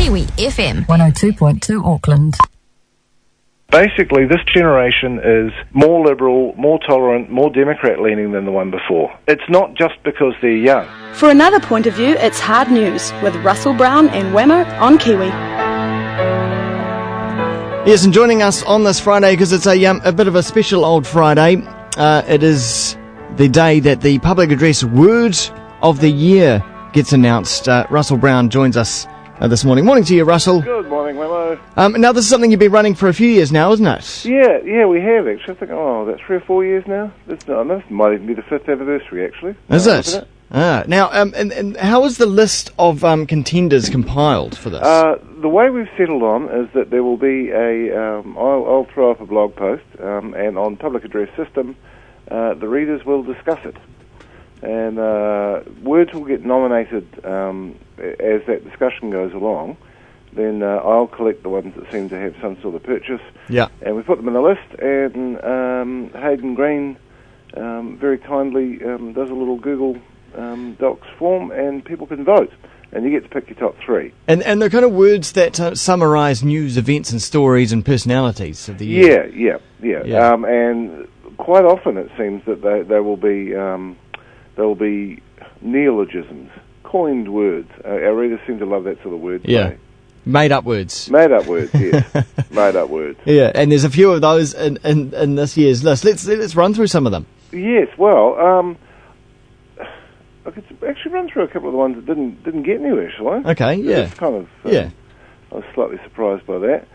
Kiwi FM 102.2 Auckland. Basically, this generation is more liberal, more tolerant, more Democrat-leaning than the one before. It's not just because they're young. For another point of view, it's Hard News with Russell Brown and Wammo on Kiwi. Yes, and joining us on this Friday, because it's a bit of a special old Friday, it is the day that the public address Word of the Year gets announced. Russell Brown joins us this morning. Morning to you, Russell. Good morning, Wammo. Now, this is something you've been running for a few years now, isn't it? Yeah, we have, actually. I think, that's 3 or 4 years now. This might even be the 5th anniversary, actually. Is it? Now, and how is the list of contenders compiled for this? The way we've settled on is that there will be I'll throw up a blog post, and on public address system, the readers will discuss it. And words will get nominated as that discussion goes along. Then I'll collect the ones that seem to have some sort of purchase. Yeah. And we put them in a list, and Hayden Green very kindly does a little Google Docs form, and people can vote. And you get to pick your top 3. And they're kind of words that summarise news, events and stories and personalities of the year. Yeah. And quite often it seems that they will be neologisms, coined words. Our readers seem to love that sort of word play. Yeah. Made up words. Made up words, yes. Made up words. Yeah, and there's a few of those in this year's list. Let's run through some of them. Yes, well, I could actually run through a couple of the ones that didn't get anywhere, shall I? Okay, yeah. It's kind of, yeah. I was slightly surprised by that.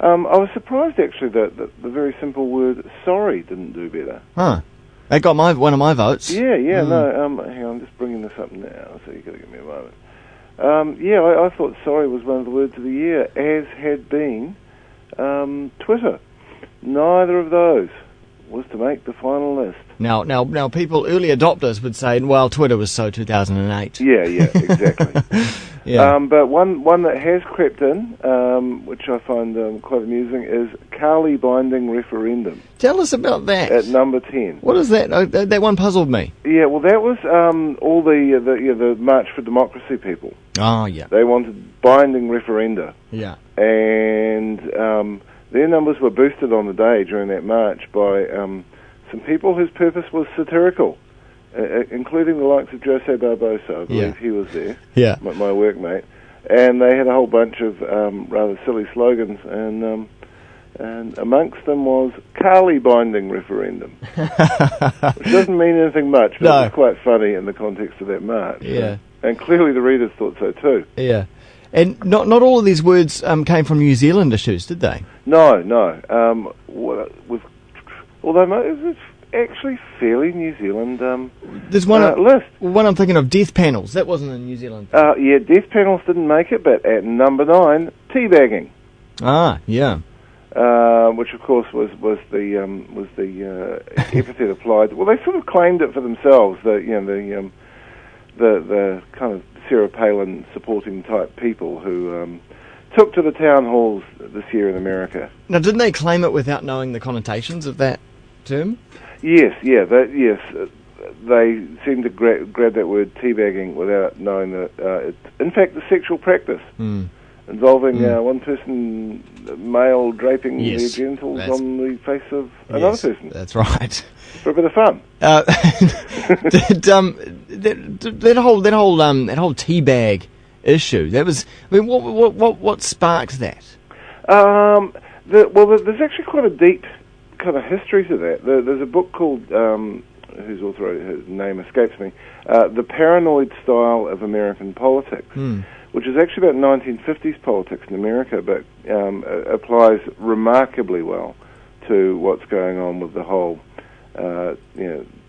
I was surprised, actually, that the very simple word sorry didn't do better. Huh. That got one of my votes. Yeah, no, hang on, I'm just bringing this up now, so you've got to give me a moment. I thought sorry was one of the words of the year, as had been Twitter. Neither of those was to make the final list. Now, people, early adopters would say, well, Twitter was so 2008. Yeah, exactly. Yeah. But one that has crept in, which I find quite amusing, is Carly binding referendum. Tell us about that. At number 10. What is that? That one puzzled me. Yeah, well, that was all the March for Democracy people. Oh, yeah. They wanted binding referenda. Yeah. And their numbers were boosted on the day during that march by some people whose purpose was satirical, including the likes of Jose Barbosa. I believe he was there, my workmate. And they had a whole bunch of rather silly slogans, and amongst them was Carly binding referendum, which doesn't mean anything much, but it was quite funny in the context of that march. Yeah. And clearly the readers thought so too. Yeah. And not all of these words came from New Zealand issues, did they? No. Although it's actually fairly New Zealand There's one list. One I'm thinking of, death panels. That wasn't in New Zealand. Death panels didn't make it, but at number 9, teabagging. Ah, yeah. Which of course was the epithet applied. Well, they sort of claimed it for themselves. The kind of Sarah Palin supporting type people who took to the town halls this year in America. Now, didn't they claim it without knowing the connotations of that term? Yes. They seem to grab that word teabagging without knowing that it's, in fact, a sexual practice involving one person, male, draping their genitals on the face of another person. That's right. For a bit of fun. That whole teabag issue. That was. I mean, what sparked that? There's actually quite a deep kind of history to that. There's a book called, whose author, his name escapes me, The Paranoid Style of American Politics, which is actually about 1950s politics in America, but applies remarkably well to what's going on with the whole,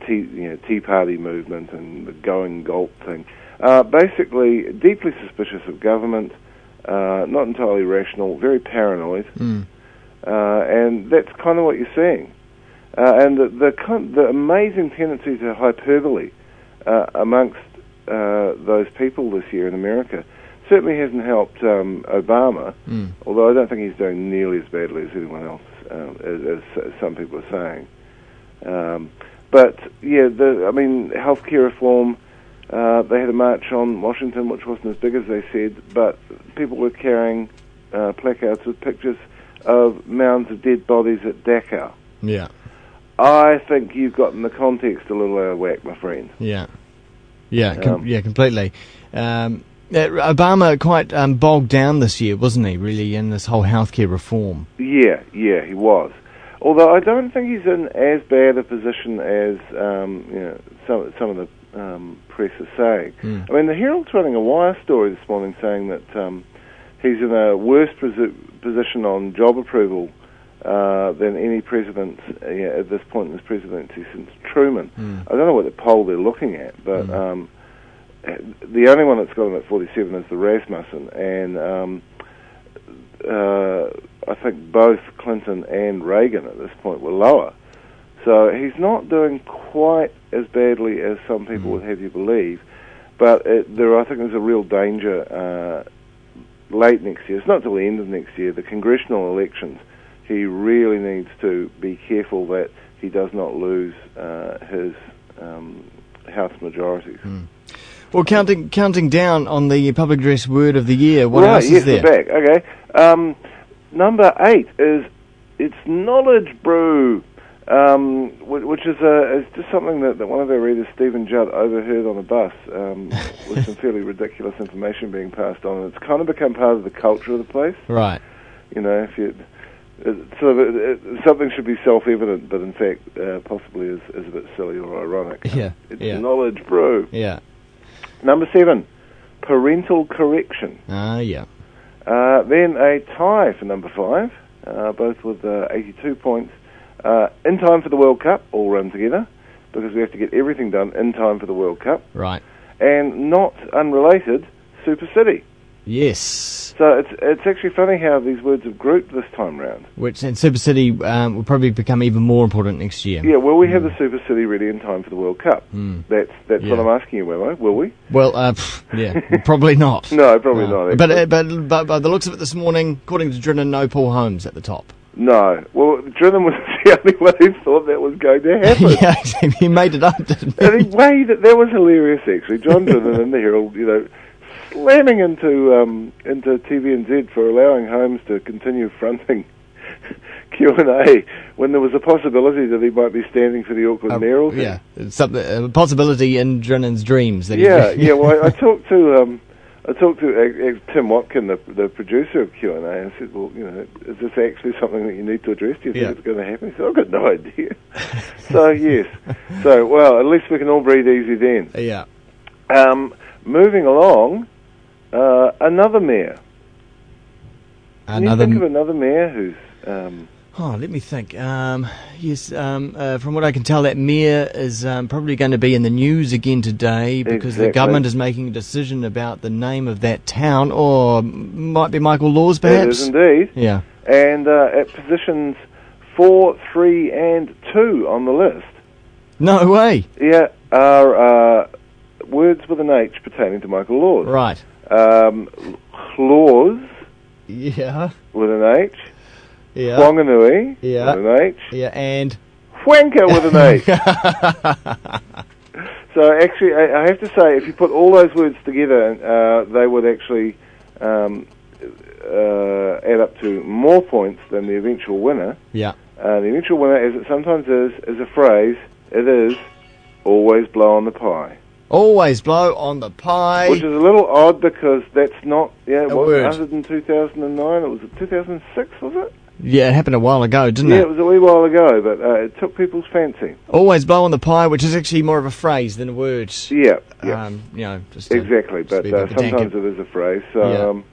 Tea Party movement and the going gulp thing. Basically, deeply suspicious of government, not entirely rational, very paranoid. And that's kind of what you're seeing. And the amazing tendency to hyperbole amongst those people this year in America certainly hasn't helped Obama, although I don't think he's doing nearly as badly as anyone else, as some people are saying. But, healthcare reform, They had a march on Washington, which wasn't as big as they said, but people were carrying placards with pictures of mounds of dead bodies at Dachau. Yeah. I think you've gotten the context a little out of whack, my friend. Yeah. Yeah, completely. Obama quite bogged down this year, wasn't he, really, in this whole healthcare reform? Yeah, he was. Although I don't think he's in as bad a position as some of the press are saying. I mean, the Herald's running a wire story this morning saying that he's in a worse position on job approval than any president at this point in his presidency since Truman. I don't know what the poll they're looking at, but the only one that's got him at 47 is the Rasmussen, and I think both Clinton and Reagan at this point were lower. So he's not doing quite as badly as some people would have you believe, but I think there's a real danger late next year. It's not till the end of next year, the congressional elections. He really needs to be careful that he does not lose his House majorities. Well, counting down on the public address word of the year, what else is there? We're back. Okay. Number 8 is it's knowledge brew, which is just something that one of our readers, Stephen Judd, overheard on a bus with some fairly ridiculous information being passed on. And it's kind of become part of the culture of the place. Right. You know, something should be self-evident, but in fact, possibly is a bit silly or ironic. It's knowledge brew. Yeah. Number 7, parental correction. Yeah. Then a tie for number 5, both with 82 points. In time for the World Cup, all run together, because we have to get everything done in time for the World Cup. Right. And not unrelated, Super City. Yes. So it's actually funny how these words have grouped this time round. And Super City will probably become even more important next year. Yeah, will we have the Super City ready in time for the World Cup? That's what I'm asking you, Wammo. Will we? Well, probably not. No, probably not. But by the looks of it this morning, according to Drinnan, no Paul Holmes at the top. No. Well, Drinnan was the only one who thought that was going to happen. Yeah, he made it up, didn't he? Anyway, that was hilarious, actually. John Drinnan in the Herald, slamming into TVNZ for allowing Holmes to continue fronting Q&A when there was a possibility that he might be standing for the Auckland mayoral. Yeah, it's a possibility in Drinnan's dreams. That Well, I talked to Tim Watkin, the producer of Q&A, and I said, well, is this actually something that you need to address? Do you think it's going to happen? He said, I've got no idea. So, yes. So, well, at least we can all breathe easy then. Yeah. Moving along, another mayor. Can you think of another mayor who's... let me think. Yes, from what I can tell, that mayor is probably going to be in the news again today because the government is making a decision about the name of that town, or might be Michael Laws, perhaps? It is indeed. Yeah. And at positions 4, 3 and 2 on the list. No way. Yeah, are words with an H pertaining to Michael Laws. Right. Laws. Yeah. With an H. Yeah. Whanganui. Yeah. With an H. Yeah, and... Wanker with an H. So actually, I have to say, if you put all those words together, they would actually add up to more points than the eventual winner. Yeah. The eventual winner, as it sometimes is a phrase. It is always blow on the pie. Always blow on the pie. Which is a little odd because that's not... Yeah, it wasn't word. uttered in 2009. It was 2006, was it? Yeah, it happened a while ago, didn't it? Yeah, it was a wee while ago, but it took people's fancy. Always blow on the pie, which is actually more of a phrase than a word. Yeah. Exactly, but sometimes it is a phrase. So,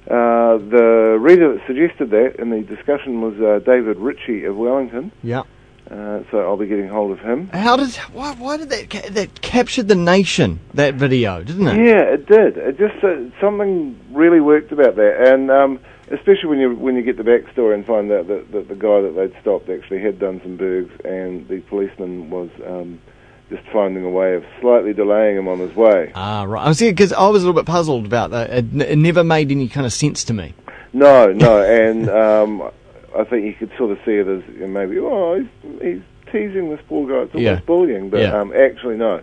the reader that suggested that in the discussion was David Ritchie of Wellington. Yeah. So I'll be getting hold of him. Why did that captured the nation, that video, didn't it? Yeah, it did. It just something really worked about that, and especially when you get the backstory and find out that the guy that they'd stopped actually had done some burgs, and the policeman was just finding a way of slightly delaying him on his way. Ah, right. I see, because I was a little bit puzzled about that. It never made any kind of sense to me. No, and I think you could sort of see it as maybe, he's teasing this poor guy, it's almost bullying, but actually no.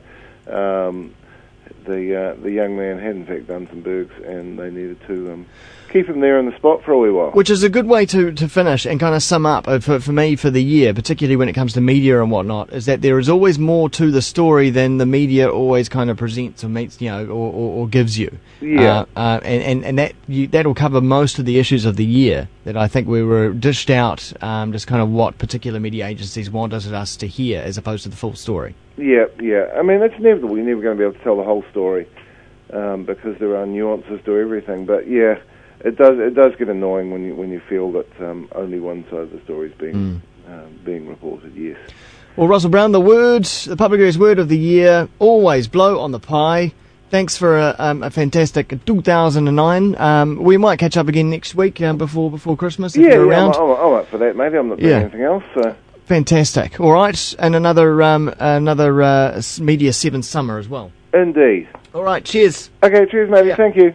the young man had in fact done some burgs, and they needed to keep him there in the spot for a wee while. Which is a good way to finish and kind of sum up for me for the year, particularly when it comes to media and whatnot, is that there is always more to the story than the media always kind of presents or meets, or gives you. Yeah. And that'll cover most of the issues of the year that I think we were dished out, just kind of what particular media agencies wanted us to hear as opposed to the full story. Yeah. I mean, that's inevitable. You're never going to be able to tell the whole story because there are nuances to everything. But yeah, it does get annoying when you feel that only one side of the story is being reported. Yes. Well, Russell Brown, the public address word of the year, always blow on the pie. Thanks for a fantastic 2009. We might catch up again next week before Christmas if you're around. I'm up for that. Maybe I'm not doing anything else. So. Fantastic. All right, and another Media 7 summer as well. Indeed. All right, cheers. Okay, cheers, matey. Thank you.